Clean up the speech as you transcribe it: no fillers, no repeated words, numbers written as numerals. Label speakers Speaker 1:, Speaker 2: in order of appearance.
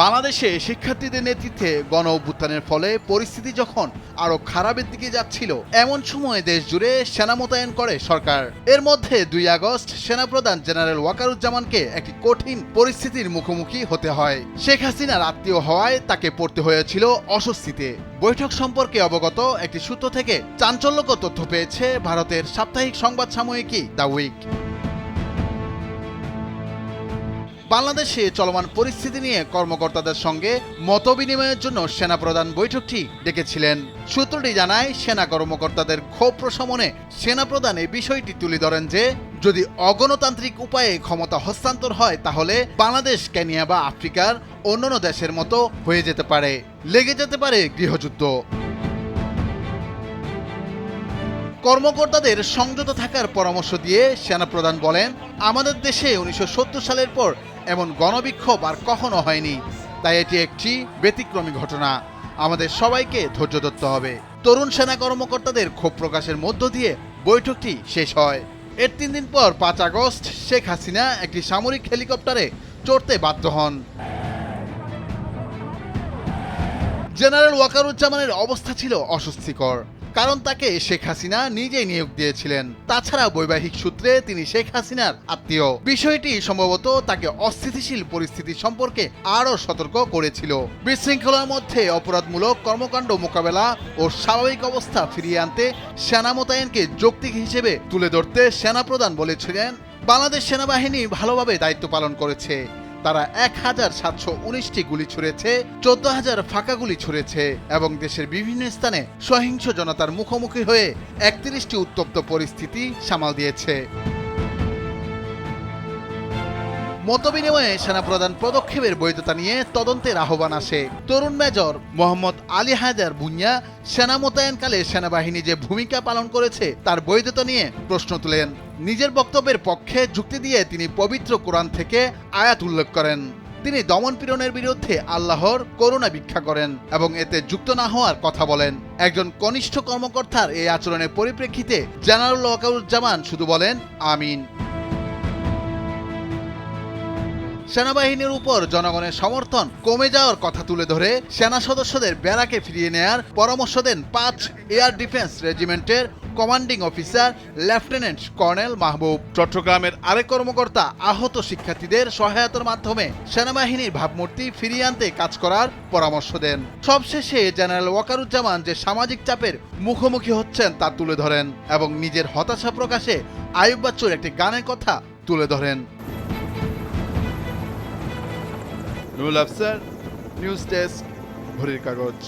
Speaker 1: বাংলাদেশে শিক্ষার্থীদের নেতৃত্বে গণ অভ্যুত্থানের ফলে পরিস্থিতি যখন আরো খারাপের দিকে যাচ্ছিল, এমন সময় দেশ জুড়ে সেনা মোতায়েন করে সরকার। এর মধ্যে 2 আগস্ট সেনাপ্রধান জেনারেল ওয়াকারুজ্জামানকে একটি কঠিন পরিস্থিতির মুখোমুখি হতে হয়। শেখ হাসিনার আত্মীয় হওয়ায় তাকে পড়তে হয়েছিল অস্বস্তিতে। বৈঠক সম্পর্কে অবগত একটি সূত্র থেকে চাঞ্চল্যকর তথ্য পেয়েছে ভারতের সাপ্তাহিক সংবাদ সাময়িকী দ্য উইক। বাংলাদেশে চলমান পরিস্থিতি নিয়ে কর্মকর্তাদের সঙ্গে মতবিনিময়ের জন্য সেনাপ্রধান বৈঠকটি ডেকেছিলেন। সূত্রটি জানায়, সেনা কর্মকর্তাদের ক্ষোভ প্রশমনে সেনাপ্রধান এই বিষয়টি তুলে ধরেন যে যদি অগণতান্ত্রিক উপায়ে ক্ষমতা হস্তান্তর হয় তাহলে বাংলাদেশ কেনিয়া বা আফ্রিকার অন্যান্য দেশের মতো হয়ে যেতে পারে, লেগে যেতে পারে গৃহযুদ্ধ। কর্মকর্তাদের সংযত থাকার পরামর্শ দিয়ে সেনাপ্রধান বলেন, আমাদের দেশে 1970 সালের পর এমন গণবিক্ষোভ আর কখনো হয়নি, তাই এটি একটি ব্যতিক্রমী ঘটনা। আমাদের সবাইকে ধৈর্য ধরতে হবে। তরুণ সেনা কর্মকর্তাদের ক্ষোভ প্রকাশের মধ্য দিয়ে বৈঠকটি শেষ হয়। এর 3 দিন পর 5 আগস্ট শেখ হাসিনা একটি সামরিক হেলিকপ্টারে চড়তে বাধ্য হন। জেনারেল ওয়াকারুজ্জামানের অবস্থা ছিল অস্বস্তিকর, কারণ তাকে শেখ হাসিনা নিজেই নিয়োগ দিয়েছিলেন। তাছাড়া বৈবাহিক সূত্রে তিনি শেখ হাসিনার আত্মীয়। বিষয়টি সম্ভবত তাকে অস্থিতিশীল পরিস্থিতি সম্পর্কে আরও সতর্ক করেছিল। বিশৃঙ্খলার মধ্যে অপরাধমূলক কর্মকাণ্ড মোকাবেলা ও স্বাভাবিক অবস্থা ফিরিয়ে আনতে সেনা মোতায়েনকে যৌক্তিক হিসেবে তুলে ধরতে সেনাপ্রধান বলেছিলেন, বাংলাদেশ সেনাবাহিনী ভালোভাবে দায়িত্ব পালন করেছে। তারা 1719টি গুলি ছুড়েছে, 14,000 ফাঁকা গুলি ছুড়েছে এবং দেশের বিভিন্ন স্থানে সহিংস জনতার মুখোমুখি হয়ে 31টি উত্তপ্ত পরিস্থিতি সামাল দিয়েছে। মতবিনিময়ে সেনাপ্রধান পদক্ষেপের বৈধতা নিয়ে তদন্তের আহ্বান আসে। তরুণ মেজর মোহাম্মদ আলী হায়দার ভুঁইয়া সেনা মোতায়েনকালে সেনাবাহিনী যে ভূমিকা পালন করেছে তার বৈধতা নিয়ে প্রশ্ন তুলেন। নিজের বক্তব্যের পক্ষে যুক্তি দিয়ে তিনি পবিত্র কোরআন থেকে আয়াত উল্লেখ করেন। তিনি দমনপীড়নের বিরুদ্ধে আল্লাহর করুণা ভিক্ষা করেন এবং এতে যুক্ত না হওয়ার কথা বলেন। একজন কনিষ্ঠ কর্মকর্তার এই আচরণের পরিপ্রেক্ষিতে জেনারেল ওয়াকারুজ্জামান শুধু বলেন আমিন। সেনাবাহিনীর উপর জনগণের সমর্থন কমে যাওয়ার কথা তুলে ধরে সেনা সদস্যদের ব্যারাকে ফিরিয়ে নেয়ার পরামর্শ দেন 5 এয়ার ডিফেন্স রেজিমেন্টের commanding officer lieutenant colonel Mahbub. চট্টগ্রামের আরেক কর্মকর্তা আহত শিক্ষার্থীদের সহায়তার মাধ্যমে সেনাবাহিনীর ভাবমূর্তি ফিরিয়ে আনতে কাজ করার পরামর্শ দেন। সবশেষে জেনারেল ওয়াকারুজ্জামান যে সামাজিক চাপের মুখোমুখি হচ্ছেন তা তুলে ধরেন এবং নিজের হতাশা প্রকাশে আইয়ুব বাচ্চুর একটি গানের কথা তুলে ধরেন। নুরুল আফসার, নিউজ ডেস্ক, ভোরের কাগজ।